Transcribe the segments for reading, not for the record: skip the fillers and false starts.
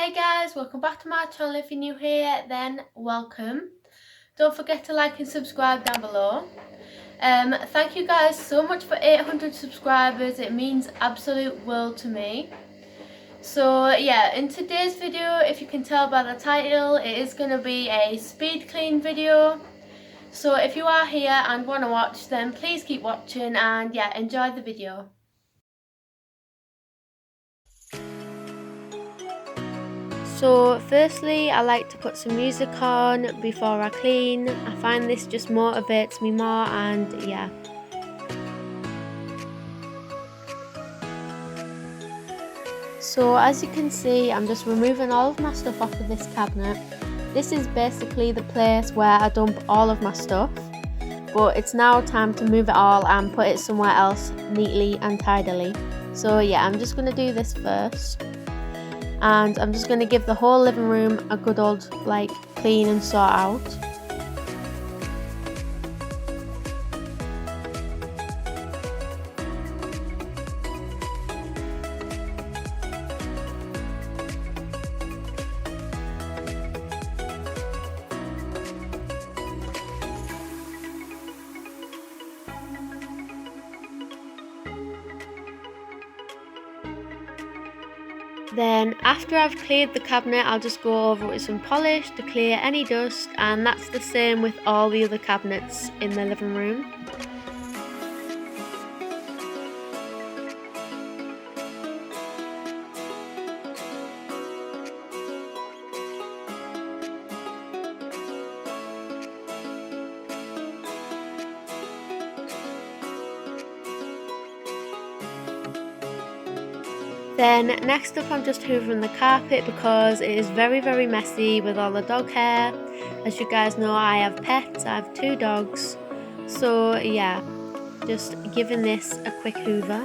Hey guys, welcome back to my channel. If you're new here, then welcome. Don't forget to like and subscribe down below. Thank you guys so much for 800 subscribers. It means absolute world to me. So yeah, in today's video, if you can tell by the title, it is going to be a speed clean video. So if you are here and want to watch, then please keep watching and yeah, enjoy the video. So firstly, I like to put some music on before I clean. I find this just motivates me more and yeah. So as you can see, I'm just removing all of my stuff off of this cabinet. This is basically the place where I dump all of my stuff. But it's now time to move it all and put it somewhere else neatly and tidily. So yeah, I'm just going to do this first. And I'm just going to give the whole living room a good old clean and sort out. Then after I've cleared the cabinet, I'll just go over it with some polish to clear any dust, and that's the same with all the other cabinets in the living room. Then next up I'm just hoovering the carpet because it is very messy with all the dog hair. As you guys know, I have pets, I have 2 dogs. So yeah, just giving this a quick hoover.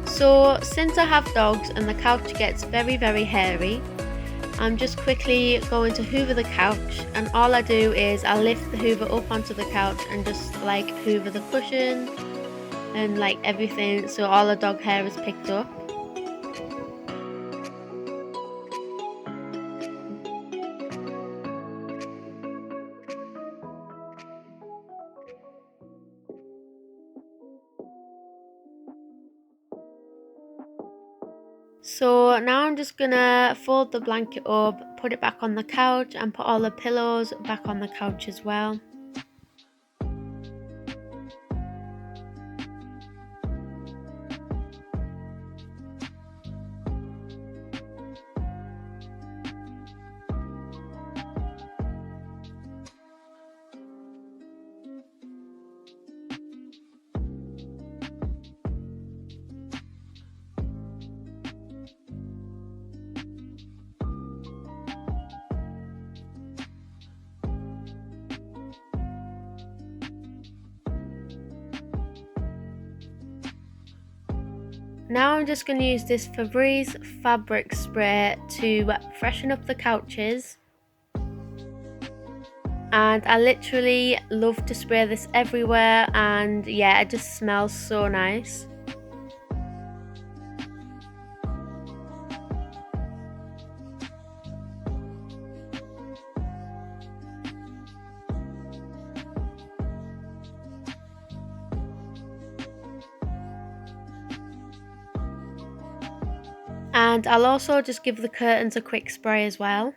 So since I have dogs and the couch gets very hairy, I'm just quickly going to hoover the couch, and all I do is I lift the hoover up onto the couch and just hoover the cushion and everything so all the dog hair is picked up. So now I'm just gonna fold the blanket up, put it back on the couch and put all the pillows back on the couch as well. Now I'm just going to use this Febreze fabric spray to freshen up the couches. And I literally love to spray this everywhere, and yeah, it just smells so nice. And I'll also just give the curtains a quick spray as well.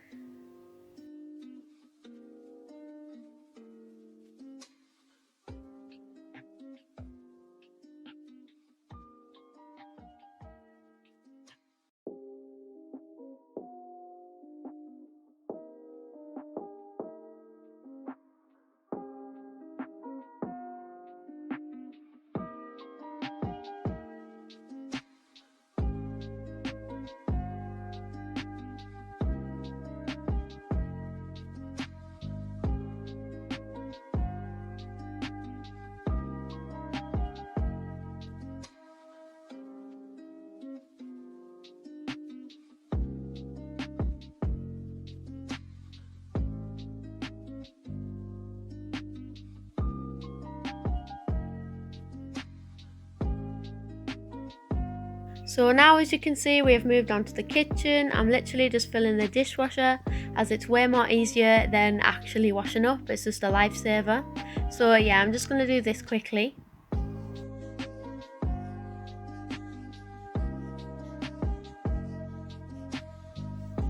So now, as you can see, we have moved on to the kitchen. I'm literally just filling the dishwasher as it's way more easier than actually washing up. It's just a lifesaver. So yeah, I'm just going to do this quickly.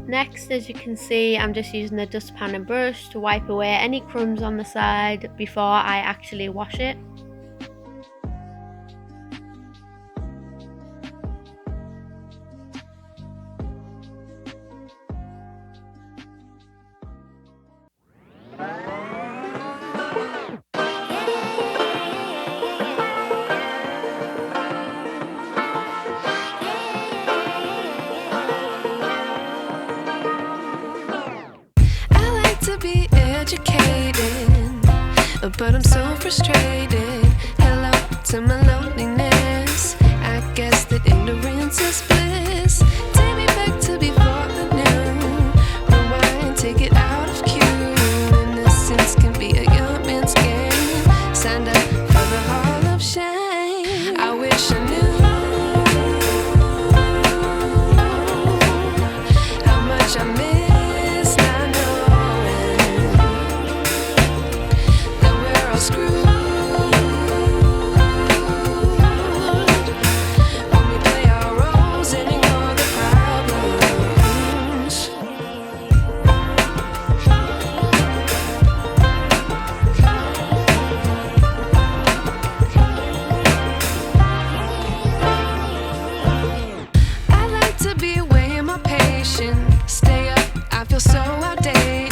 Next, as you can see, I'm just using a dustpan and brush to wipe away any crumbs on the side before I actually wash it. But I'm so frustrated. Hello to my loneliness. I guess that ignorance is bliss. Take me back to before I knew. Rewind, take it out of cue. Innocence can be a young man's game. Signed up for the hall of shame. I wish I knew how much I miss not knowing that we're all screwed. When we play our roles and ignore the problems. I like to be away in my patience. Stay up, I feel so outdated.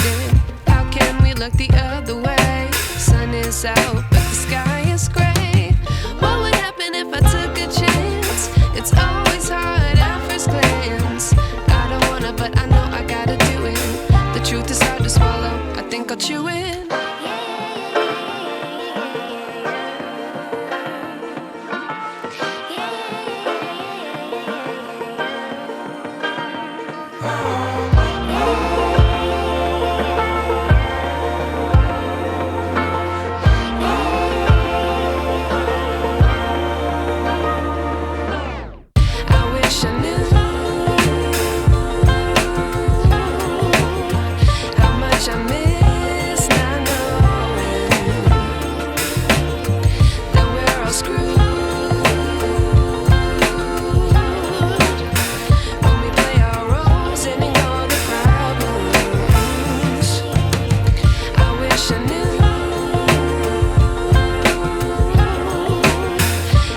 How can we look the other way? Sun is out, but the sky is gray. What would happen if I took a chance? It's always hard at first glance. I don't wanna, but I know I gotta do it. The truth is hard to swallow, I think I'll chew it. I wish I knew how much I miss not knowing that we're all screwed. When we play our roles and ignore the problems. I wish I knew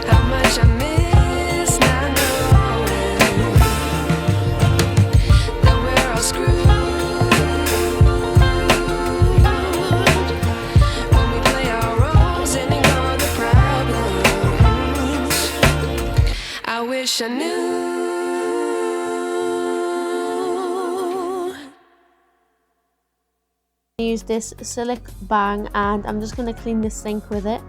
how much I miss not knowing that we're all screwed. When we play our roles and ignore the problems. I wish I knew. Use this Silic Bang and I'm just going to clean the sink with it.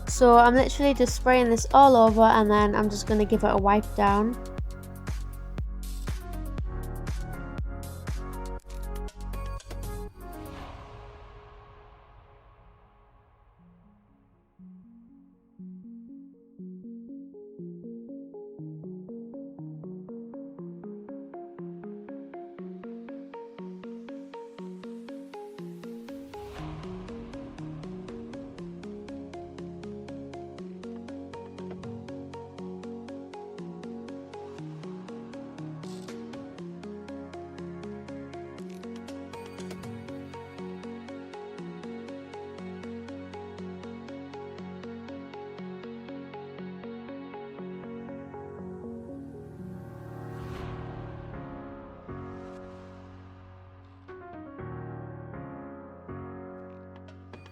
So I'm literally just spraying this all over and then I'm just going to give it a wipe down.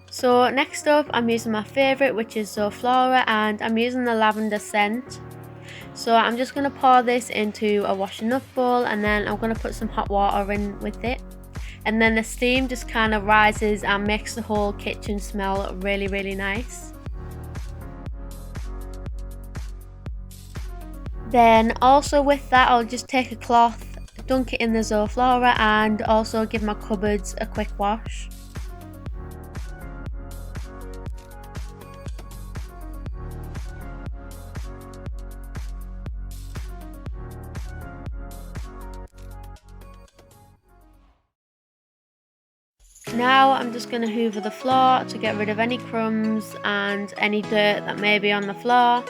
So next up I'm using my favourite, which is Zoflora, and I'm using the lavender scent. So I'm just going to pour this into a washing up bowl and then I'm going to put some hot water in with it. And then the steam just kind of rises and makes the whole kitchen smell really, really nice. Then also with that I'll just take a cloth, dunk it in the Zoflora and also give my cupboards a quick wash. Now I'm just going to hoover the floor to get rid of any crumbs and any dirt that may be on the floor.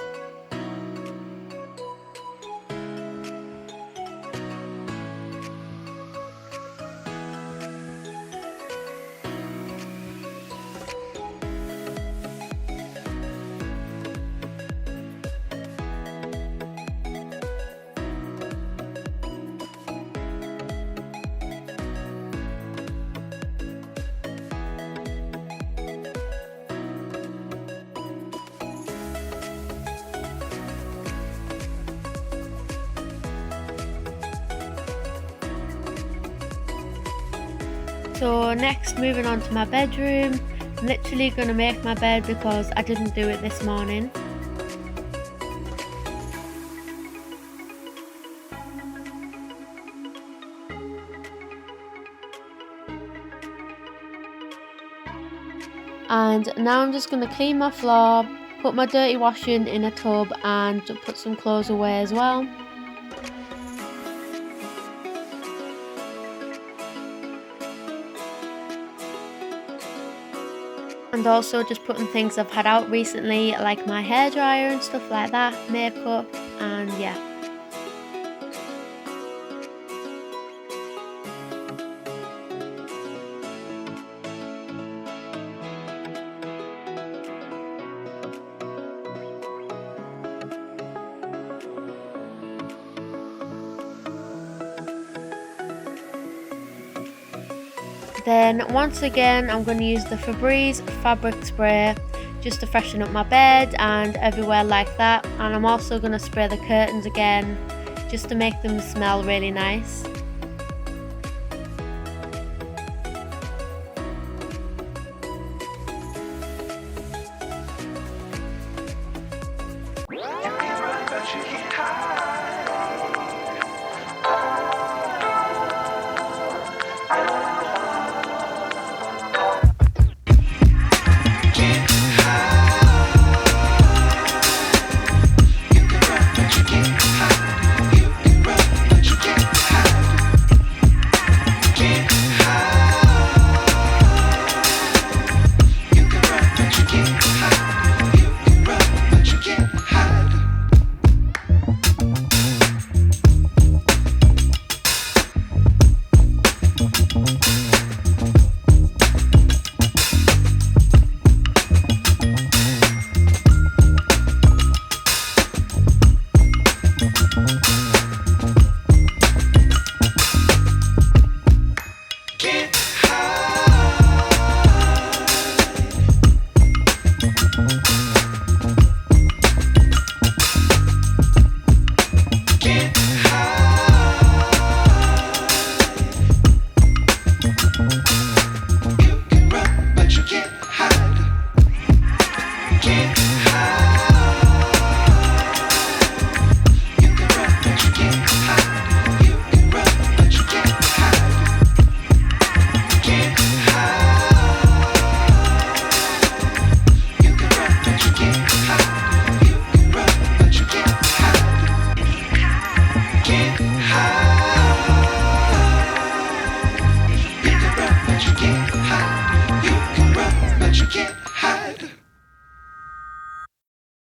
So next, moving on to my bedroom. I'm literally going to make my bed because I didn't do it this morning. And now I'm just going to clean my floor, put my dirty washing in a tub and put some clothes away as well. And also just putting things I've had out recently, like my hairdryer and stuff like that, makeup, and yeah. Then once again I'm going to use the Febreze fabric spray just to freshen up my bed and everywhere like that, and I'm also going to spray the curtains again just to make them smell really nice. You can run, but you can't